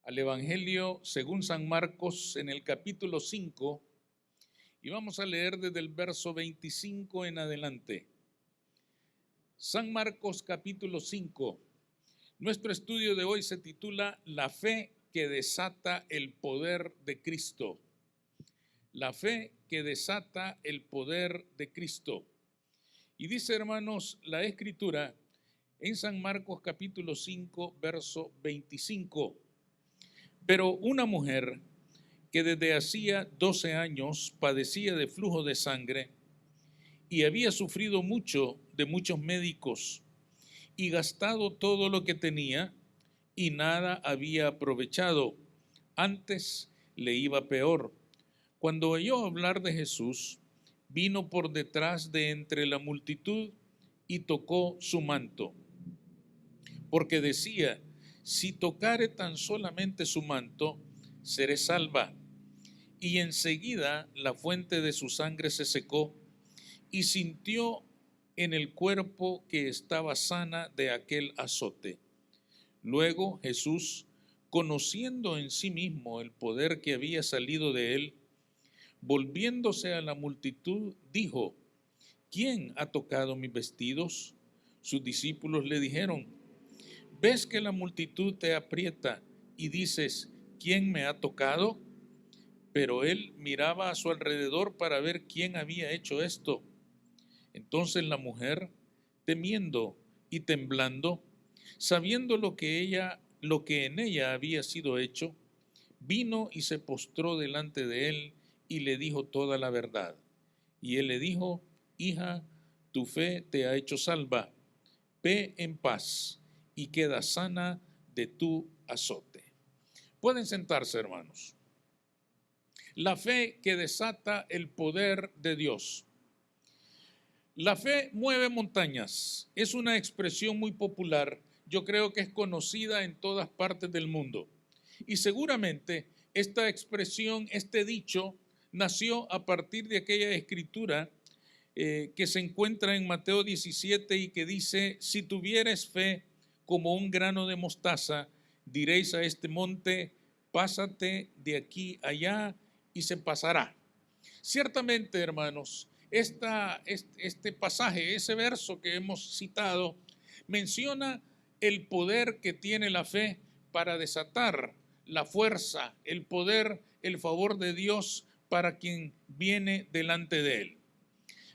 al Evangelio según San Marcos en el capítulo 5 y vamos a leer desde el verso 25 en adelante. San Marcos capítulo 5. Nuestro estudio de hoy se titula La fe que desata el poder de Cristo. La fe que desata el poder de Cristo. Y dice, hermanos, la Escritura en San Marcos capítulo 5, verso 25. Pero una mujer que desde hacía 12 años padecía de flujo de sangre y había sufrido mucho de muchos médicos y gastado todo lo que tenía y nada había aprovechado, antes le iba peor. Cuando oyó hablar de Jesús, vino por detrás de entre la multitud y tocó su manto, porque decía, si tocare tan solamente su manto, seré salva. Y enseguida la fuente de su sangre se secó y sintió en el cuerpo que estaba sana de aquel azote. Luego Jesús, conociendo en sí mismo el poder que había salido de él, volviéndose a la multitud, dijo, ¿quién ha tocado mis vestidos? Sus discípulos le dijeron, ¿ves que la multitud te aprieta y dices, ¿quién me ha tocado? Pero él miraba a su alrededor para ver quién había hecho esto. Entonces la mujer, temiendo y temblando, sabiendo lo que en ella había sido hecho, vino y se postró delante de él y le dijo toda la verdad. Y él le dijo, hija, tu fe te ha hecho salva, ve en paz y queda sana de tu azote. Pueden sentarse, hermanos. La fe que desata el poder de Dios. La fe mueve montañas. Es una expresión muy popular. Yo creo que es conocida en todas partes del mundo. Y seguramente esta expresión, este dicho, nació a partir de aquella escritura que se encuentra en Mateo 17 y que dice, si tuvieres fe como un grano de mostaza, diréis a este monte, pásate de aquí allá y se pasará. Ciertamente, hermanos, este pasaje, ese verso que hemos citado, menciona el poder que tiene la fe para desatar la fuerza, el poder, el favor de Dios para quien viene delante de él.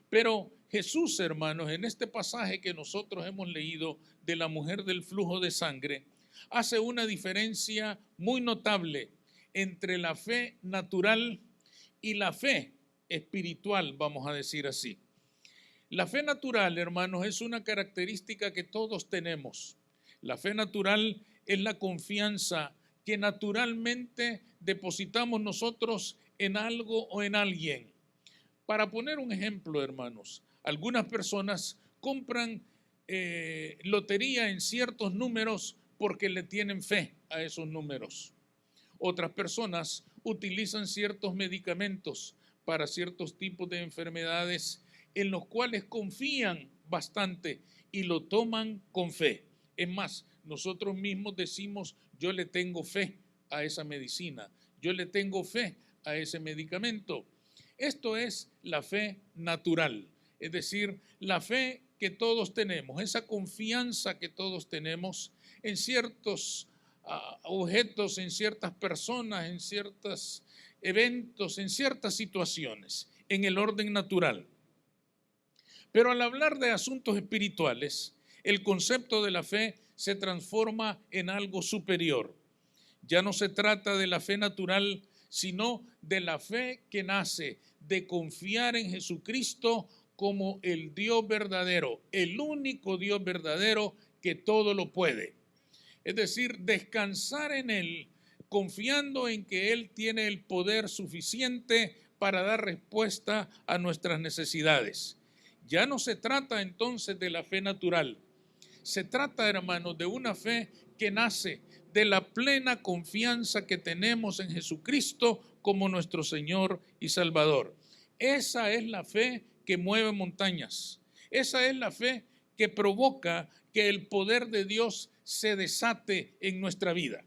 Pero Jesús, hermanos, en este pasaje que nosotros hemos leído de la mujer del flujo de sangre, hace una diferencia muy notable entre la fe natural y la fe espiritual, vamos a decir así. La fe natural, hermanos, es una característica que todos tenemos. La fe natural es la confianza que naturalmente depositamos nosotros en algo o en alguien. Para poner un ejemplo, hermanos, algunas personas compran lotería en ciertos números porque le tienen fe a esos números. Otras personas utilizan ciertos medicamentos para ciertos tipos de enfermedades en los cuales confían bastante y lo toman con fe. Es más, nosotros mismos decimos, yo le tengo fe a esa medicina, yo le tengo fe a ese medicamento. Esto es la fe natural, es decir, la fe que todos tenemos, esa confianza que todos tenemos en ciertos objetos, en ciertas personas, en ciertos eventos, en ciertas situaciones, en el orden natural. Pero al hablar de asuntos espirituales, el concepto de la fe se transforma en algo superior. Ya no se trata de la fe natural, sino de la fe que nace de confiar en Jesucristo como el Dios verdadero, el único Dios verdadero que todo lo puede. Es decir, descansar en Él, confiando en que Él tiene el poder suficiente para dar respuesta a nuestras necesidades. Ya no se trata entonces de la fe natural. Se trata, hermanos, de una fe que nace de la plena confianza que tenemos en Jesucristo como nuestro Señor y Salvador. Esa es la fe que mueve montañas. Esa es la fe que provoca que el poder de Dios se desate en nuestra vida.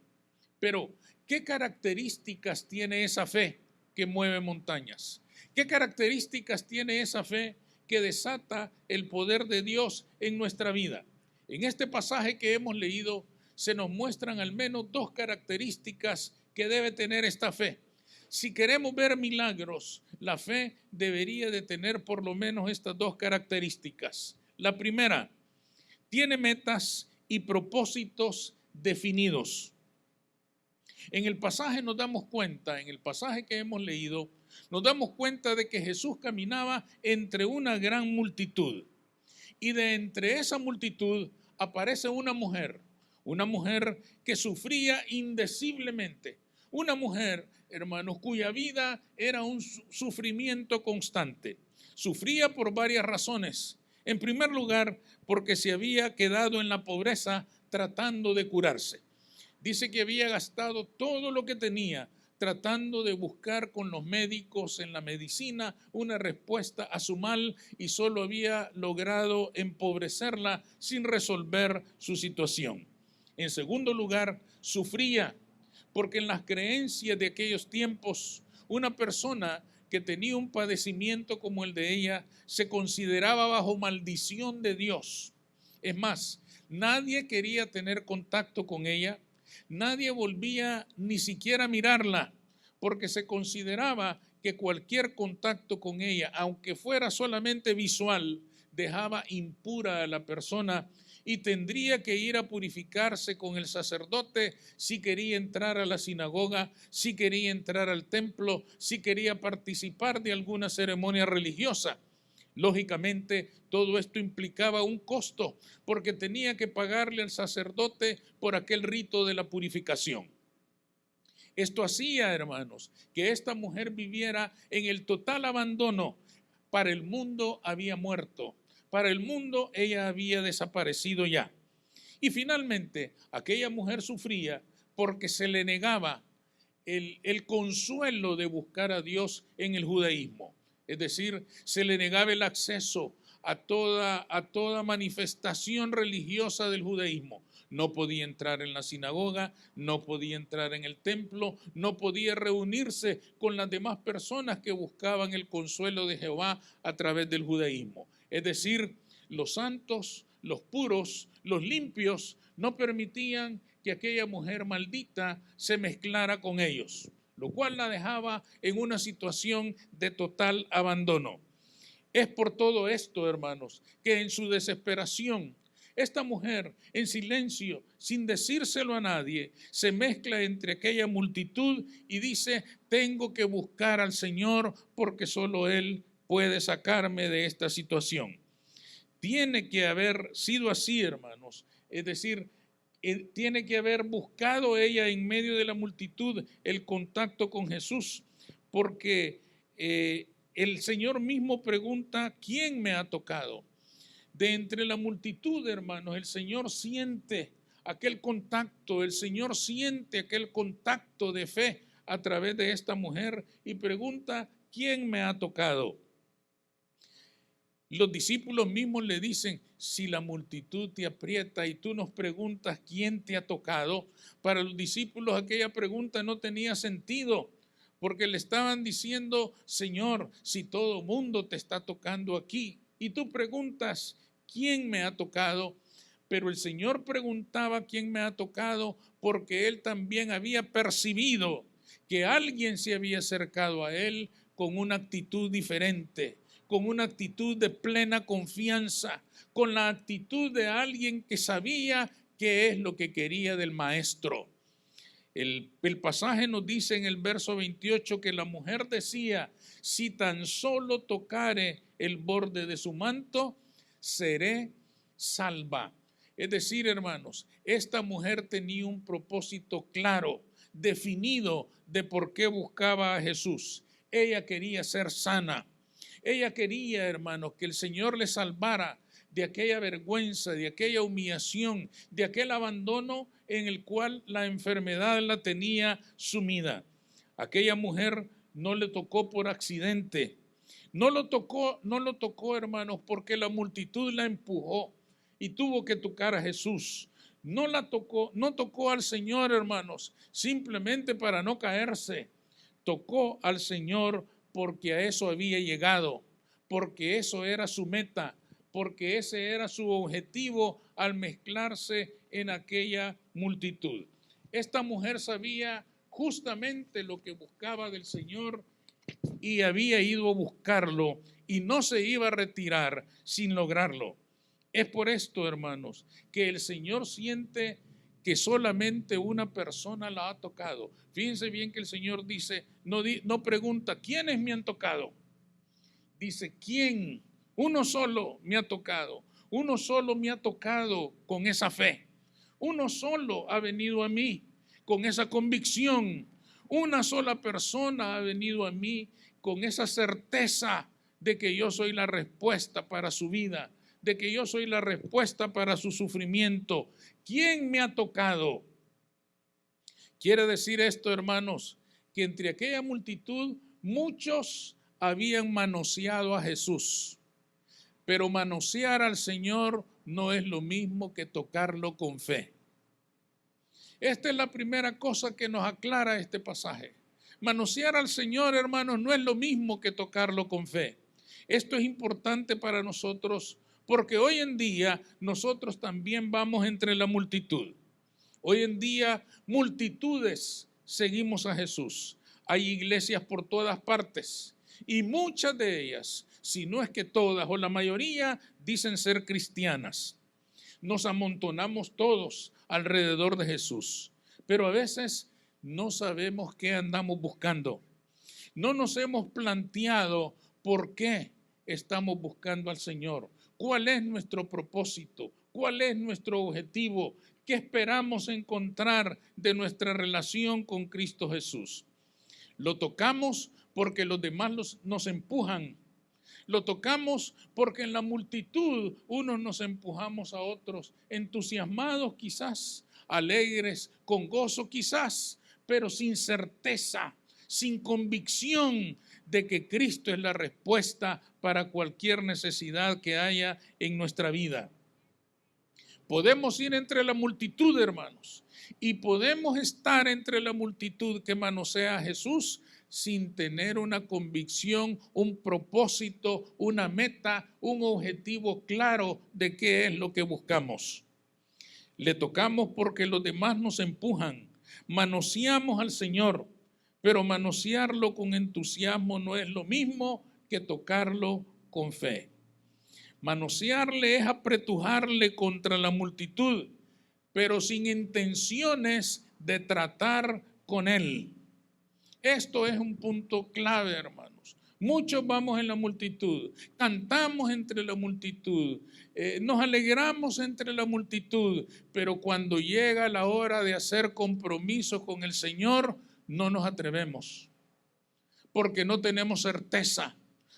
Pero ¿Qué características tiene esa fe que mueve montañas? ¿Qué características tiene esa fe que desata el poder de Dios en nuestra vida? En este pasaje que hemos leído se nos muestran al menos dos características que debe tener esta fe. Si queremos ver milagros, la fe debería de tener por lo menos estas dos características. La primera, tiene metas y propósitos definidos. En el pasaje nos damos cuenta, en el pasaje que hemos leído, nos damos cuenta de que Jesús caminaba entre una gran multitud. Y de entre esa multitud aparece una mujer que sufría indeciblemente. Una mujer, hermanos, cuya vida era un sufrimiento constante. Sufría por varias razones. En primer lugar, porque se había quedado en la pobreza tratando de curarse. Dice que había gastado todo lo que tenía tratando de buscar con los médicos en la medicina una respuesta a su mal y solo había logrado empobrecerla sin resolver su situación. En segundo lugar, sufría porque en las creencias de aquellos tiempos, una persona que tenía un padecimiento como el de ella se consideraba bajo maldición de Dios. Es más, nadie quería tener contacto con ella. Nadie volvía ni siquiera a mirarla porque se consideraba que cualquier contacto con ella, aunque fuera solamente visual, dejaba impura a la persona y tendría que ir a purificarse con el sacerdote si quería entrar a la sinagoga, si quería entrar al templo, si quería participar de alguna ceremonia religiosa. Lógicamente, todo esto implicaba un costo porque tenía que pagarle al sacerdote por aquel rito de la purificación. Esto hacía, hermanos, que esta mujer viviera en el total abandono. Para el mundo había muerto. Para el mundo ella había desaparecido ya. Y finalmente, aquella mujer sufría porque se le negaba el consuelo de buscar a Dios en el judaísmo. Es decir, se le negaba el acceso a toda manifestación religiosa del judaísmo. No podía entrar en la sinagoga, no podía entrar en el templo, no podía reunirse con las demás personas que buscaban el consuelo de Jehová a través del judaísmo. Es decir, los santos, los puros, los limpios no permitían que aquella mujer maldita se mezclara con ellos, lo cual la dejaba en una situación de total abandono. Es por todo esto, hermanos, que en su desesperación, esta mujer en silencio, sin decírselo a nadie, se mezcla entre aquella multitud y dice: tengo que buscar al Señor porque solo Él puede sacarme de esta situación. Tiene que haber sido así, hermanos, es decir, tiene que haber buscado ella en medio de la multitud el contacto con Jesús, porque el Señor mismo pregunta: ¿quién me ha tocado? De entre la multitud, hermanos, el Señor siente aquel contacto, el Señor siente aquel contacto de fe a través de esta mujer y pregunta: ¿quién me ha tocado? Los discípulos mismos le dicen: si la multitud te aprieta y tú nos preguntas quién te ha tocado, para los discípulos aquella pregunta no tenía sentido, porque le estaban diciendo: Señor, si todo mundo te está tocando aquí y tú preguntas quién me ha tocado, pero el Señor preguntaba quién me ha tocado porque Él también había percibido que alguien se había acercado a Él con una actitud diferente, con una actitud de plena confianza, con la actitud de alguien que sabía qué es lo que quería del maestro. El pasaje nos dice en el verso 28 que la mujer decía: si tan solo tocare el borde de su manto, seré salva. Es decir, hermanos, esta mujer tenía un propósito claro, definido de por qué buscaba a Jesús. Ella quería ser sana. Ella quería, hermanos, que el Señor le salvara de aquella vergüenza, de aquella humillación, de aquel abandono en el cual la enfermedad la tenía sumida. Aquella mujer no le tocó por accidente. No lo tocó, hermanos, porque la multitud la empujó y tuvo que tocar a Jesús. no tocó al Señor, hermanos, simplemente para no caerse. Tocó al Señor porque a eso había llegado, porque eso era su meta, porque ese era su objetivo al mezclarse en aquella multitud. Esta mujer sabía justamente lo que buscaba del Señor y había ido a buscarlo y no se iba a retirar sin lograrlo. Es por esto, hermanos, que el Señor siente que solamente una persona la ha tocado. Fíjense bien que el Señor dice, no pregunta, ¿quiénes me han tocado? Dice, ¿quién? Uno solo me ha tocado. Uno solo me ha tocado con esa fe. Uno solo ha venido a mí con esa convicción. Una sola persona ha venido a mí con esa certeza de que yo soy la respuesta para su vida, de que yo soy la respuesta para su sufrimiento. ¿Quién me ha tocado? Quiere decir esto, hermanos, que entre aquella multitud muchos habían manoseado a Jesús, pero manosear al Señor no es lo mismo que tocarlo con fe. Esta es la primera cosa que nos aclara este pasaje. Manosear al Señor, hermanos, no es lo mismo que tocarlo con fe. Esto es importante para nosotros porque hoy en día nosotros también vamos entre la multitud. Hoy en día multitudes seguimos a Jesús. Hay iglesias por todas partes y muchas de ellas, si no es que todas o la mayoría, dicen ser cristianas. Nos amontonamos todos alrededor de Jesús, pero a veces no sabemos qué andamos buscando. No nos hemos planteado por qué estamos buscando al Señor. ¿Cuál es nuestro propósito? ¿Cuál es nuestro objetivo? ¿Qué esperamos encontrar de nuestra relación con Cristo Jesús? Lo tocamos porque los demás nos empujan. Lo tocamos porque en la multitud unos nos empujamos a otros, entusiasmados quizás, alegres, con gozo quizás, pero sin certeza, sin convicción de que Cristo es la respuesta para cualquier necesidad que haya en nuestra vida. Podemos ir entre la multitud, hermanos, y podemos estar entre la multitud que manosea a Jesús sin tener una convicción, un propósito, una meta, un objetivo claro de qué es lo que buscamos. Le tocamos porque los demás nos empujan. Manoseamos al Señor, pero manosearlo con entusiasmo no es lo mismo que tocarlo con fe. Manosearle es apretujarle contra la multitud, pero sin intenciones de tratar con él. Esto es un punto clave, hermanos. Muchos vamos en la multitud, cantamos entre la multitud, nos alegramos entre la multitud, pero cuando llega la hora de hacer compromiso con el Señor, no nos atrevemos, porque no tenemos certeza,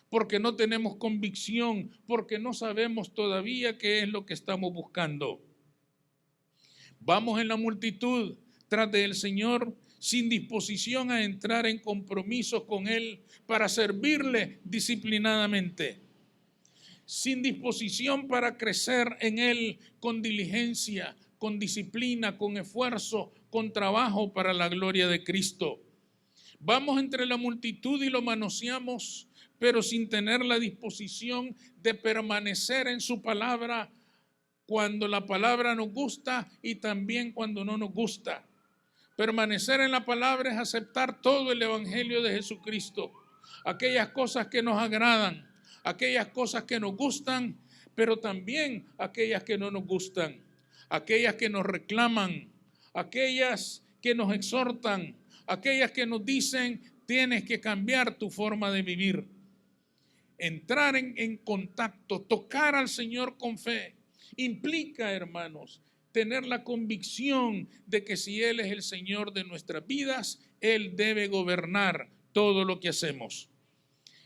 porque no tenemos convicción, porque no sabemos todavía qué es lo que estamos buscando. Vamos en la multitud tras del Señor sin disposición a entrar en compromisos con Él para servirle disciplinadamente, sin disposición para crecer en Él con diligencia, con disciplina, con esfuerzo, con trabajo para la gloria de Cristo. Vamos entre la multitud y lo manoseamos, pero sin tener la disposición de permanecer en su palabra cuando la palabra nos gusta y también cuando no nos gusta. Permanecer en la palabra es aceptar todo el evangelio de Jesucristo, aquellas cosas que nos agradan, aquellas cosas que nos gustan, pero también aquellas que no nos gustan, aquellas que nos reclaman, aquellas que nos exhortan, aquellas que nos dicen tienes que cambiar tu forma de vivir. Entrar en contacto, tocar al Señor con fe, implica, hermanos, tener la convicción de que si Él es el Señor de nuestras vidas, Él debe gobernar todo lo que hacemos.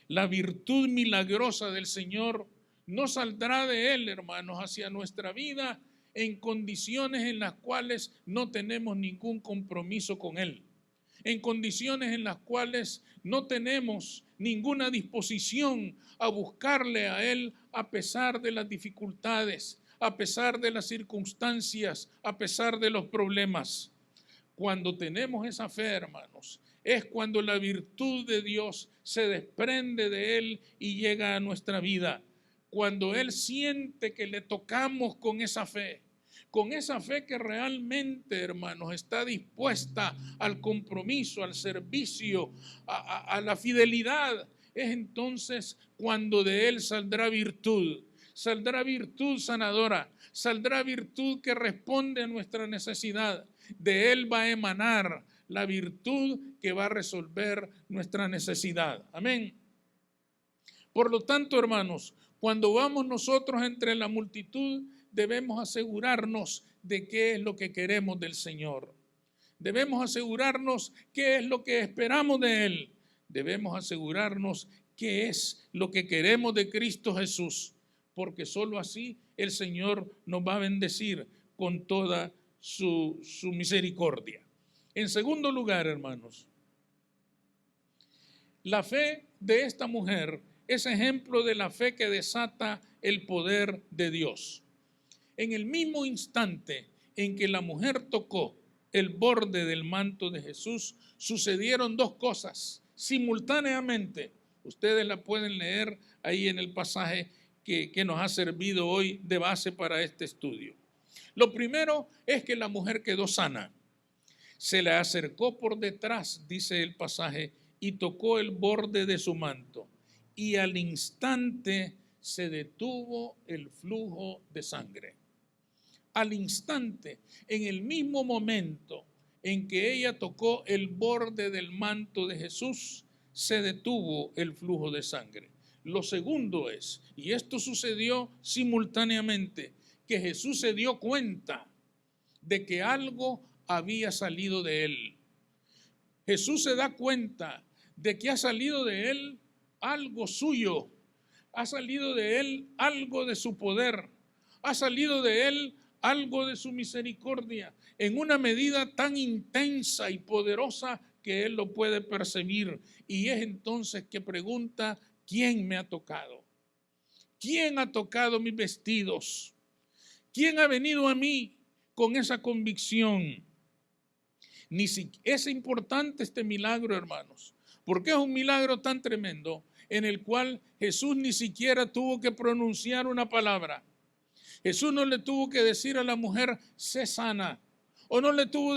La virtud milagrosa del Señor no saldrá de Él, hermanos, hacia nuestra vida en condiciones en las cuales no tenemos ningún compromiso con Él, en condiciones en las cuales no tenemos ninguna disposición a buscarle a Él a pesar de las dificultades, a pesar de las circunstancias, a pesar de los problemas. Cuando tenemos esa fe, hermanos, es cuando la virtud de Dios se desprende de Él y llega a nuestra vida. Cuando Él siente que le tocamos con esa fe que realmente, hermanos, está dispuesta al compromiso, al servicio, a la fidelidad, es entonces cuando de Él saldrá virtud sanadora, saldrá virtud que responde a nuestra necesidad. De Él va a emanar la virtud que va a resolver nuestra necesidad. Amén. Por lo tanto, hermanos, cuando vamos nosotros entre la multitud, debemos asegurarnos de qué es lo que queremos del Señor. Debemos asegurarnos qué es lo que esperamos de Él. Debemos asegurarnos qué es lo que queremos de Cristo Jesús, porque solo así el Señor nos va a bendecir con toda su misericordia. En segundo lugar, hermanos, la fe de esta mujer es ejemplo de la fe que desata el poder de Dios. En el mismo instante en que la mujer tocó el borde del manto de Jesús, sucedieron dos cosas simultáneamente. Ustedes la pueden leer ahí en el pasaje que nos ha servido hoy de base para este estudio. Lo primero es que la mujer quedó sana. Se le acercó por detrás, dice el pasaje, y tocó el borde de su manto. Y al instante se detuvo el flujo de sangre. Al instante, en el mismo momento en que ella tocó el borde del manto de Jesús, se detuvo el flujo de sangre. Lo segundo es, y esto sucedió simultáneamente, que Jesús se dio cuenta de que algo había salido de él. Jesús se da cuenta de que ha salido de él algo suyo, ha salido de él algo de su poder, ha salido de él algo de su misericordia, en una medida tan intensa y poderosa que él lo puede percibir. Y es entonces que pregunta, ¿quién me ha tocado? ¿Quién ha tocado mis vestidos? ¿Quién ha venido a mí con esa convicción? Es importante este milagro, hermanos, porque es un milagro tan tremendo en el cual Jesús ni siquiera tuvo que pronunciar una palabra. Jesús no le tuvo que decir a la mujer, sé sana. O no le tuvo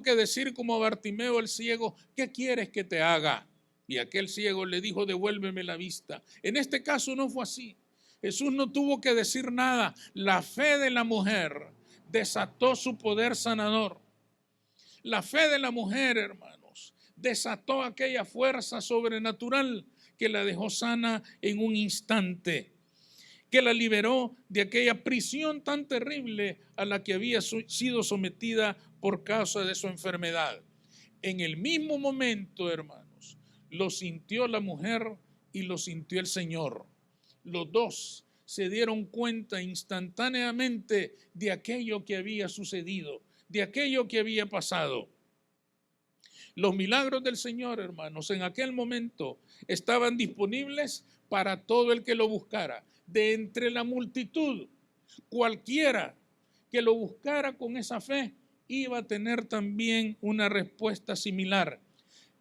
que decir como a Bartimeo el ciego, ¿qué quieres que te haga? Y aquel ciego le dijo, devuélveme la vista. En este caso no fue así. Jesús no tuvo que decir nada. La fe de la mujer desató su poder sanador. La fe de la mujer, hermanos, desató aquella fuerza sobrenatural que la dejó sana en un instante, que la liberó de aquella prisión tan terrible a la que había sido sometida por causa de su enfermedad. En el mismo momento, hermanos, lo sintió la mujer y lo sintió el Señor. Los dos se dieron cuenta instantáneamente de aquello que había sucedido, de aquello que había pasado. Los milagros del Señor, hermanos, en aquel momento estaban disponibles para todo el que lo buscara. De entre la multitud, cualquiera que lo buscara con esa fe iba a tener también una respuesta similar.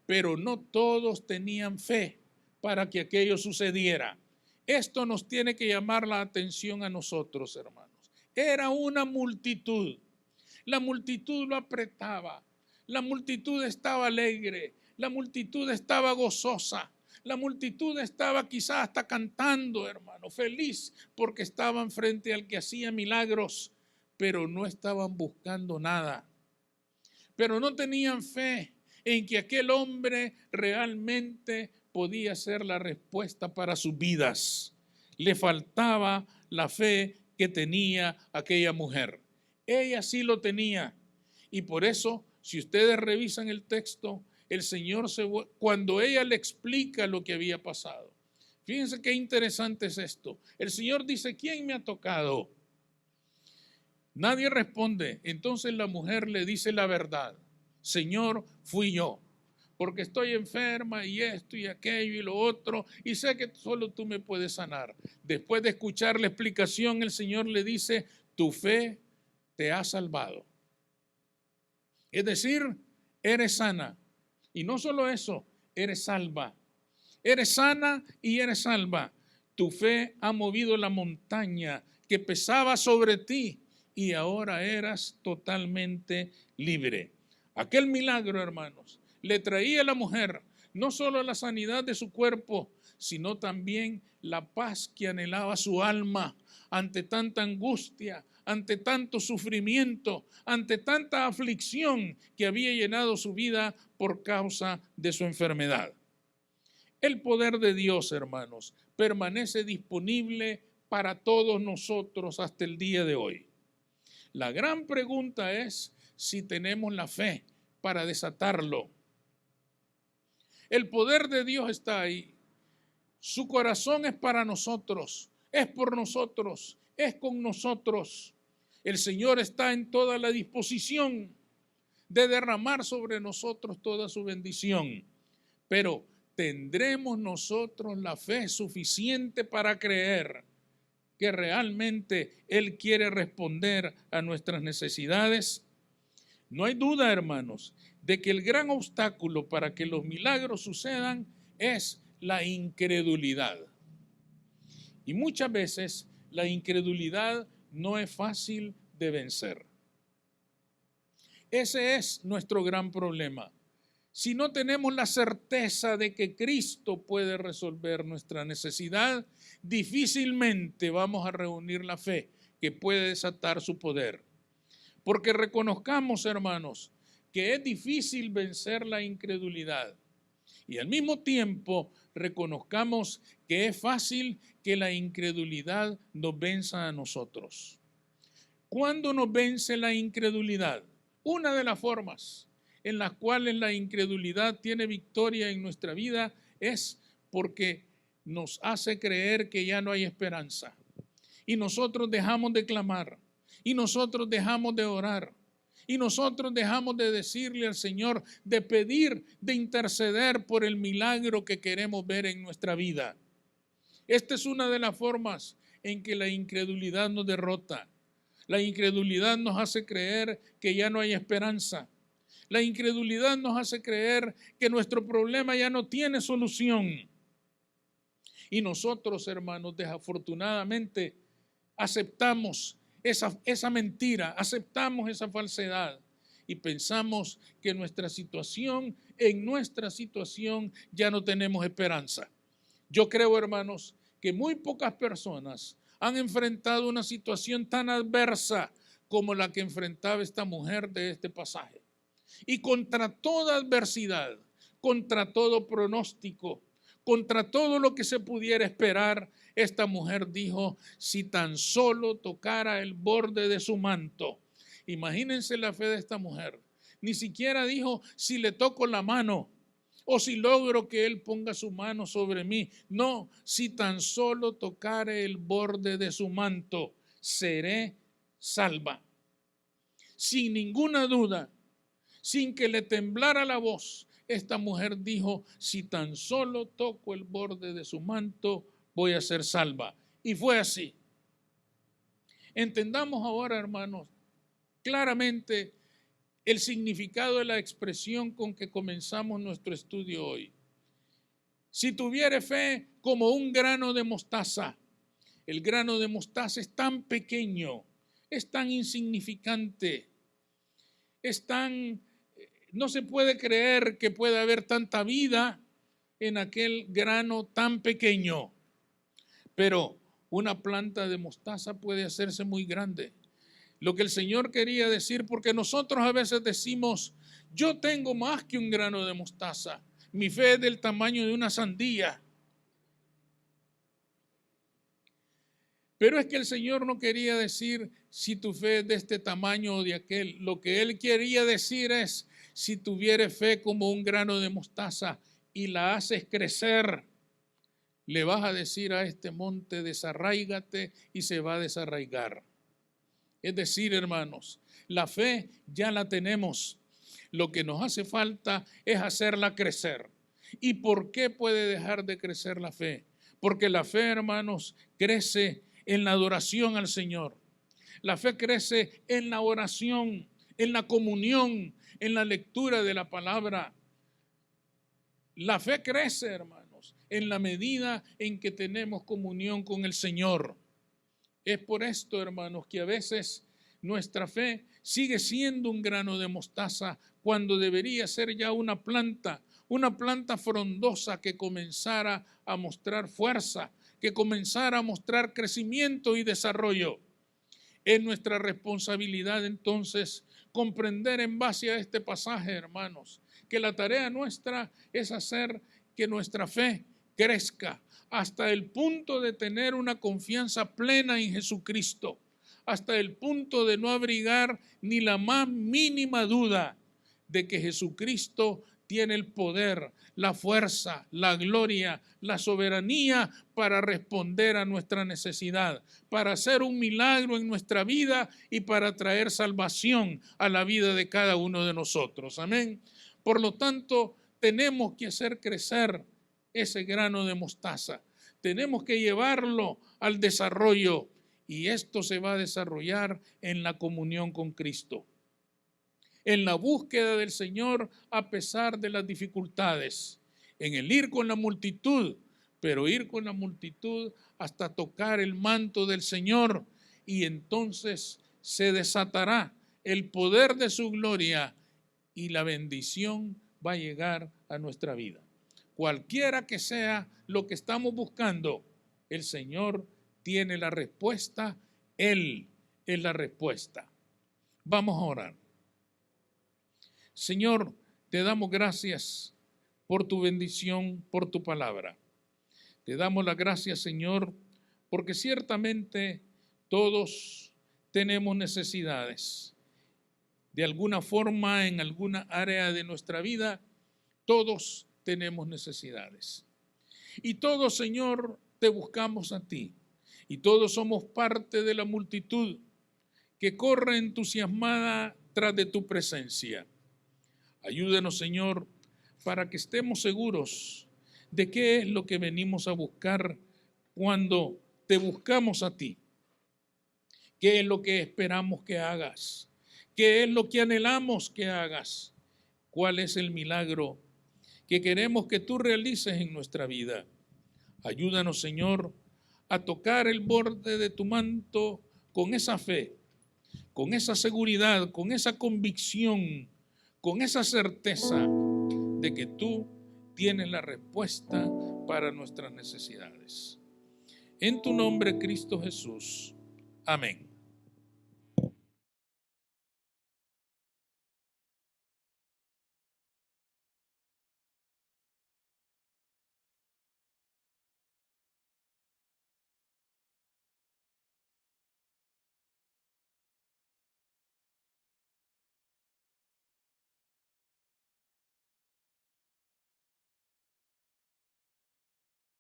Pero no todos tenían fe para que aquello sucediera. Esto nos tiene que llamar la atención a nosotros, hermanos. Era una multitud. La multitud lo apretaba. La multitud estaba alegre. La multitud estaba gozosa. La multitud estaba quizás hasta cantando, hermano, feliz porque estaban frente al que hacía milagros, pero no estaban buscando nada. Pero no tenían fe en que aquel hombre realmente podía ser la respuesta para sus vidas. Le faltaba la fe que tenía aquella mujer. Ella sí lo tenía. Y por eso, si ustedes revisan el texto, el Señor, cuando ella le explica lo que había pasado, fíjense qué interesante es esto. El Señor dice, ¿quién me ha tocado? Nadie responde. Entonces la mujer le dice la verdad. Señor, fui yo. porque estoy enferma y esto y aquello y lo otro, y sé que solo tú me puedes sanar. Después de escuchar la explicación, el Señor le dice, tu fe te ha salvado. Es decir, eres sana. Y no solo eso, eres salva. Eres sana y eres salva. Tu fe ha movido la montaña que pesaba sobre ti y ahora eras totalmente libre. Aquel milagro, hermanos, le traía a la mujer no solo la sanidad de su cuerpo, sino también la paz que anhelaba su alma ante tanta angustia, ante tanto sufrimiento, ante tanta aflicción que había llenado su vida por causa de su enfermedad. El poder de Dios, hermanos, permanece disponible para todos nosotros hasta el día de hoy. La gran pregunta es si tenemos la fe para desatarlo. El poder de Dios está ahí. Su corazón es para nosotros, es por nosotros, es con nosotros. El Señor está en toda la disposición de derramar sobre nosotros toda su bendición. Pero ¿tendremos nosotros la fe suficiente para creer que realmente Él quiere responder a nuestras necesidades? No hay duda, hermanos, de que el gran obstáculo para que los milagros sucedan es la incredulidad. Y muchas veces la incredulidad no es fácil de vencer. Ese es nuestro gran problema. Si no tenemos la certeza de que Cristo puede resolver nuestra necesidad, difícilmente vamos a reunir la fe que puede desatar su poder. Porque reconozcamos, hermanos, que es difícil vencer la incredulidad. Y al mismo tiempo reconozcamos que es fácil que la incredulidad nos venza a nosotros. ¿Cuándo nos vence la incredulidad? Una de las formas en las cuales la incredulidad tiene victoria en nuestra vida es porque nos hace creer que ya no hay esperanza. Y nosotros dejamos de clamar, y nosotros dejamos de orar, y nosotros dejamos de decirle al Señor, de pedir, de interceder por el milagro que queremos ver en nuestra vida. Esta es una de las formas en que la incredulidad nos derrota. La incredulidad nos hace creer que ya no hay esperanza. La incredulidad nos hace creer que nuestro problema ya no tiene solución. Y nosotros, hermanos, desafortunadamente aceptamos esa mentira, aceptamos esa falsedad y pensamos que en nuestra situación ya no tenemos esperanza. Yo creo, hermanos, que muy pocas personas han enfrentado una situación tan adversa como la que enfrentaba esta mujer de este pasaje. Y contra toda adversidad, contra todo pronóstico, contra todo lo que se pudiera esperar, esta mujer dijo, si tan solo tocara el borde de su manto. Imagínense la fe de esta mujer. Ni siquiera dijo, si le toco la mano o si logro que él ponga su mano sobre mí. No, si tan solo tocare el borde de su manto, seré salva. Sin ninguna duda, sin que le temblara la voz, esta mujer dijo, si tan solo toco el borde de su manto, voy a ser salva. Y fue así. Entendamos ahora, hermanos, claramente el significado de la expresión con que comenzamos nuestro estudio hoy. Si tuviere fe como un grano de mostaza, el grano de mostaza es tan pequeño, es tan insignificante, no se puede creer que pueda haber tanta vida en aquel grano tan pequeño. Pero una planta de mostaza puede hacerse muy grande. Lo que el Señor quería decir, porque nosotros a veces decimos, yo tengo más que un grano de mostaza. Mi fe es del tamaño de una sandía. Pero es que el Señor no quería decir si tu fe es de este tamaño o de aquel. Lo que Él quería decir es, si tuviere fe como un grano de mostaza y la haces crecer, le vas a decir a este monte, desarráigate, y se va a desarraigar. Es decir, hermanos, la fe ya la tenemos. Lo que nos hace falta es hacerla crecer. ¿Y por qué puede dejar de crecer la fe? Porque la fe, hermanos, crece en la adoración al Señor. La fe crece en la oración, en la comunión, en la lectura de la palabra. La fe crece, hermanos, en la medida en que tenemos comunión con el Señor. Es por esto, hermanos, que a veces nuestra fe sigue siendo un grano de mostaza cuando debería ser ya una planta frondosa que comenzara a mostrar fuerza, que comenzara a mostrar crecimiento y desarrollo. Es nuestra responsabilidad entonces comprender en base a este pasaje, hermanos, que la tarea nuestra es hacer que nuestra fe crezca hasta el punto de tener una confianza plena en Jesucristo, hasta el punto de no abrigar ni la más mínima duda de que Jesucristo tiene el poder, la fuerza, la gloria, la soberanía para responder a nuestra necesidad, para hacer un milagro en nuestra vida y para traer salvación a la vida de cada uno de nosotros. Amén. Por lo tanto, tenemos que hacer crecer ese grano de mostaza. Tenemos que llevarlo al desarrollo y esto se va a desarrollar en la comunión con Cristo, en la búsqueda del Señor a pesar de las dificultades, en el ir con la multitud, pero ir con la multitud hasta tocar el manto del Señor y entonces se desatará el poder de su gloria y la bendición va a llegar a nuestra vida. Cualquiera que sea lo que estamos buscando, el Señor tiene la respuesta, Él es la respuesta. Vamos a orar. Señor, te damos gracias por tu bendición, por tu palabra. Te damos las gracias, Señor, porque ciertamente todos tenemos necesidades. De alguna forma, en alguna área de nuestra vida, todos tenemos necesidades. Y todos, Señor, te buscamos a ti. Y todos somos parte de la multitud que corre entusiasmada tras de tu presencia. Ayúdanos, Señor, para que estemos seguros de qué es lo que venimos a buscar cuando te buscamos a ti. ¿Qué es lo que esperamos que hagas? ¿Qué es lo que anhelamos que hagas? ¿Cuál es el milagro que queremos que tú realices en nuestra vida? Ayúdanos, Señor, a tocar el borde de tu manto con esa fe, con esa seguridad, con esa convicción, con esa certeza de que tú tienes la respuesta para nuestras necesidades. En tu nombre, Cristo Jesús. Amén.